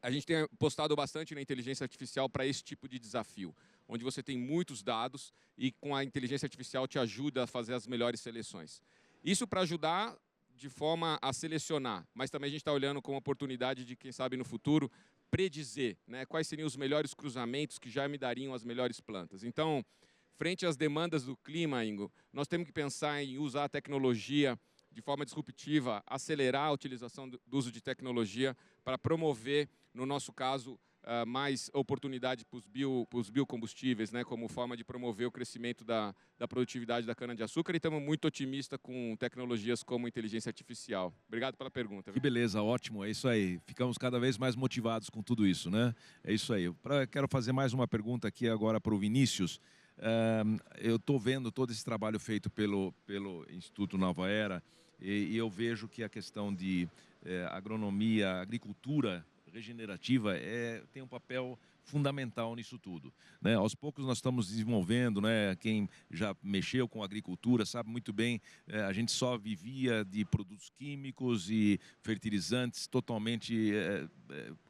A gente tem apostado bastante na inteligência artificial para esse tipo de desafio, onde você tem muitos dados e com a inteligência artificial te ajuda a fazer as melhores seleções. Isso para ajudar de forma a selecionar, mas também a gente está olhando como oportunidade de, quem sabe, no futuro, predizer, né, quais seriam os melhores cruzamentos que já me dariam as melhores plantas. Então, frente às demandas do clima, Ingo, nós temos que pensar em usar a tecnologia de forma disruptiva, acelerar a utilização do uso de tecnologia para promover, no nosso caso, mais oportunidade para os biocombustíveis, né, como forma de promover o crescimento da produtividade da cana-de-açúcar, e estamos muito otimistas com tecnologias como inteligência artificial. Obrigado pela pergunta. Que beleza, ótimo, é isso aí. Ficamos cada vez mais motivados com tudo isso, né? É isso aí. Quero fazer mais uma pergunta aqui agora para o Vinícius. Eu estou vendo todo esse trabalho feito pelo Instituto Nova Era e eu vejo que a questão de agronomia, agricultura regenerativa tem um papel fundamental nisso tudo, né? Aos poucos nós estamos desenvolvendo, né? Quem já mexeu com agricultura sabe muito bem, a gente só vivia de produtos químicos e fertilizantes totalmente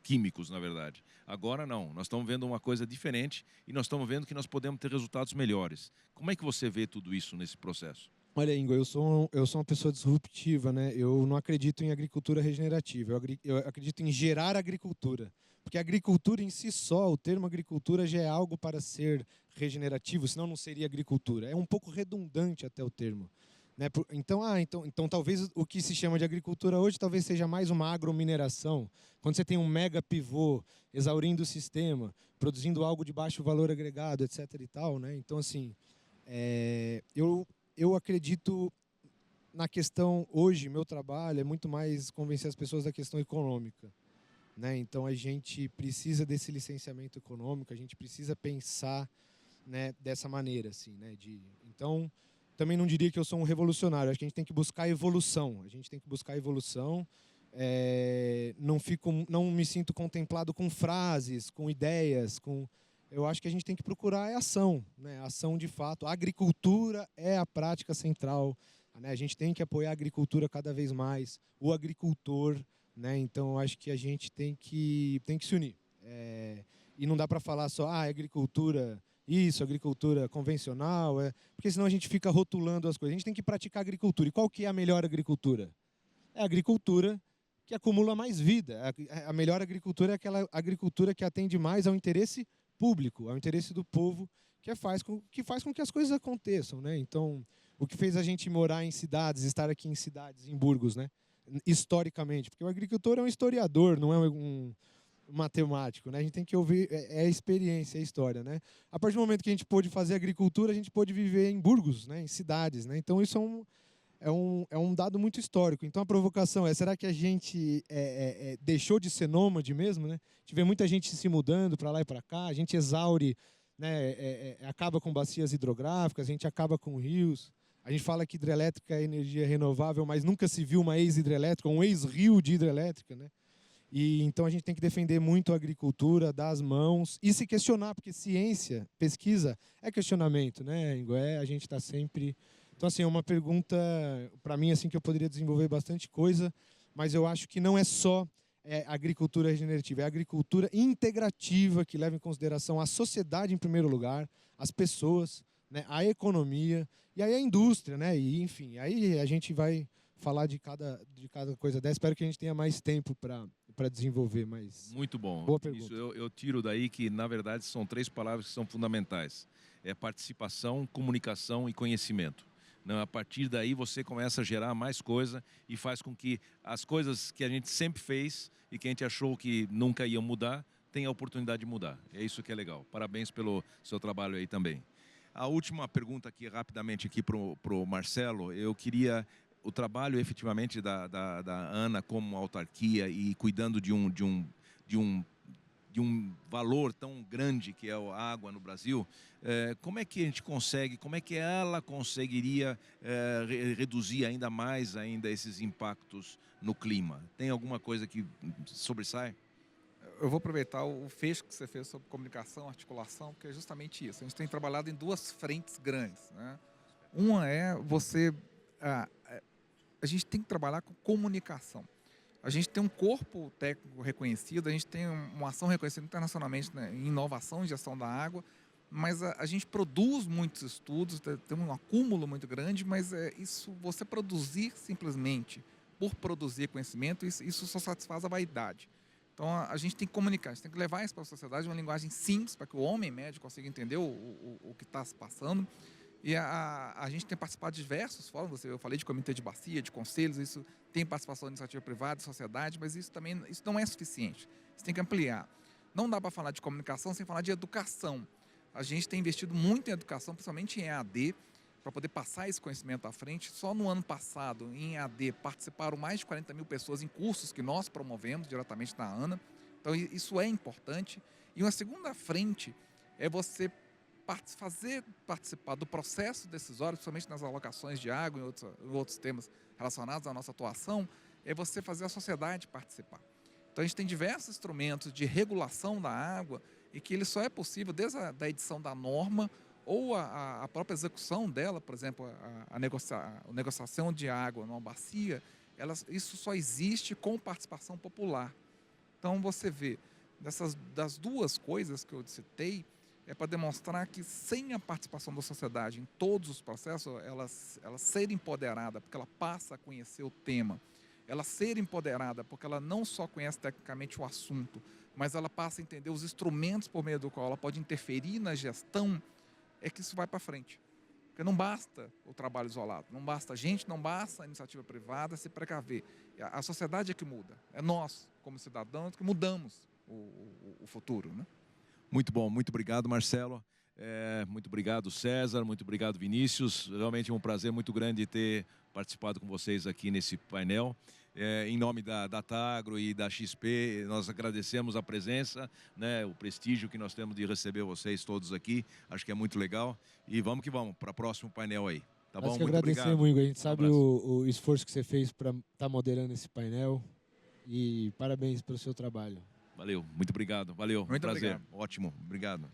químicos, na verdade. Agora não, nós estamos vendo uma coisa diferente e nós estamos vendo que nós podemos ter resultados melhores. Como é que você vê tudo isso nesse processo? Olha, Ingo, eu sou uma pessoa disruptiva, né? Eu não acredito em agricultura regenerativa, eu acredito em gerar agricultura. Porque a agricultura em si só, o termo agricultura já é algo para ser regenerativo, senão não seria agricultura. É um pouco redundante até o termo, né? Então talvez o que se chama de agricultura hoje talvez seja mais uma agromineração. Quando você tem um mega pivô exaurindo o sistema, produzindo algo de baixo valor agregado, etc. e tal, né? Então, assim, eu acredito na questão, hoje, meu trabalho é muito mais convencer as pessoas da questão econômica, né? Então, a gente precisa desse licenciamento econômico, a gente precisa pensar, né, dessa maneira, assim, né? Então, também não diria que eu sou um revolucionário, acho que a gente tem que buscar evolução, não me sinto contemplado com frases, com ideias, eu acho que a gente tem que procurar ação, né? Ação de fato. A agricultura é a prática central, né? A gente tem que apoiar a agricultura cada vez mais, o agricultor, né? Então, eu acho que a gente tem que se unir. E não dá para falar só, agricultura convencional, porque senão a gente fica rotulando as coisas. A gente tem que praticar agricultura. E qual que é a melhor agricultura? É a agricultura que acumula mais vida. A melhor agricultura é aquela agricultura que atende mais ao interesse público, ao interesse do povo, que faz com que as coisas aconteçam, né? Então, o que fez a gente morar em cidades, estar aqui em cidades, em Burgos, né? Historicamente, porque o agricultor é um historiador, não é um matemático, né? A gente tem que ouvir, é a experiência, é a história, né? A partir do momento que a gente pôde fazer agricultura, a gente pôde viver em Burgos, né? Em cidades, né? Então, isso é um dado muito histórico. Então, a provocação será que a gente deixou de ser nômade mesmo, né? A gente vê muita gente se mudando para lá e para cá, a gente exaure, né? Acaba com bacias hidrográficas, a gente acaba com rios. A gente fala que hidrelétrica é energia renovável, mas nunca se viu uma ex-hidrelétrica, um ex-rio de hidrelétrica, né? E então a gente tem que defender muito a agricultura, dar as mãos e se questionar, porque ciência, pesquisa é questionamento, né, Ingo? A gente está sempre... Então, assim, é uma pergunta, para mim, assim, que eu poderia desenvolver bastante coisa, mas eu acho que não é só agricultura regenerativa, é agricultura integrativa, que leva em consideração a sociedade em primeiro lugar, as pessoas, né, a economia, e aí a indústria, né, e, enfim, aí a gente vai falar de cada coisa dessa. Espero que a gente tenha mais tempo para desenvolver, mas... Muito bom. Boa pergunta. Isso eu tiro daí que, na verdade, são 3 palavras que são fundamentais. É participação, comunicação e conhecimento. Não, a partir daí você começa a gerar mais coisa e faz com que as coisas que a gente sempre fez e que a gente achou que nunca iam mudar, tenha a oportunidade de mudar. É isso que é legal. Parabéns pelo seu trabalho aí também. A última pergunta aqui, rapidamente, aqui para o Marcelo. Eu queria o trabalho efetivamente da ANA como autarquia e cuidando de um valor tão grande que é a água no Brasil, como é que a gente consegue, como é que ela conseguiria reduzir ainda mais esses impactos no clima? Tem alguma coisa que sobressai? Eu vou aproveitar o fecho que você fez sobre comunicação, articulação, porque é justamente isso. A gente tem trabalhado em 2 frentes grandes, né? Uma é você a gente tem que trabalhar com comunicação. A gente tem um corpo técnico reconhecido, a gente tem uma ação reconhecida internacionalmente, né, em inovação e gestão da água, mas a gente produz muitos estudos, tem um acúmulo muito grande, mas isso, você produzir simplesmente por produzir conhecimento, isso só satisfaz a vaidade. Então a gente tem que comunicar, a gente tem que levar isso para a sociedade, uma linguagem simples, para que o homem médio consiga entender o que está se passando. E a gente tem participado de diversos fóruns, eu falei de comitê de bacia, de conselhos, isso tem participação de iniciativa privada, de sociedade, mas isso não é suficiente. Isso tem que ampliar. Não dá para falar de comunicação sem falar de educação. A gente tem investido muito em educação, principalmente em EAD, para poder passar esse conhecimento à frente. Só no ano passado, em EAD, participaram mais de 40 mil pessoas em cursos que nós promovemos diretamente na ANA. Então, isso é importante. E uma segunda frente é você fazer participar do processo decisório, principalmente nas alocações de água e outros temas relacionados à nossa atuação, é você fazer a sociedade participar. Então, a gente tem diversos instrumentos de regulação da água e que ele só é possível desde a edição da norma ou a própria execução dela, por exemplo, a negociação de água numa bacia, isso só existe com participação popular. Então, você vê, das duas coisas que eu citei, é para demonstrar que sem a participação da sociedade em todos os processos, ela ser empoderada, porque ela passa a conhecer o tema, ela ser empoderada, porque ela não só conhece tecnicamente o assunto, mas ela passa a entender os instrumentos por meio do qual ela pode interferir na gestão, é que isso vai para frente. Porque não basta o trabalho isolado, não basta a gente, não basta a iniciativa privada se precaver. A sociedade é que muda, é nós, como cidadãos, que mudamos o futuro, né? Muito bom, muito obrigado, Marcelo. Muito obrigado, César. Muito obrigado, Vinícius. Realmente é um prazer muito grande ter participado com vocês aqui nesse painel. Em nome da Tagro e da XP, nós agradecemos a presença, né, o prestígio que nós temos de receber vocês todos aqui. Acho que é muito legal. E vamos que vamos para o próximo painel aí. Tá bom? Muito obrigado. Muito, a gente sabe o esforço que você fez para estar moderando esse painel. E parabéns pelo seu trabalho. Valeu, muito obrigado. Valeu, muito prazer. Obrigado. Ótimo, obrigado.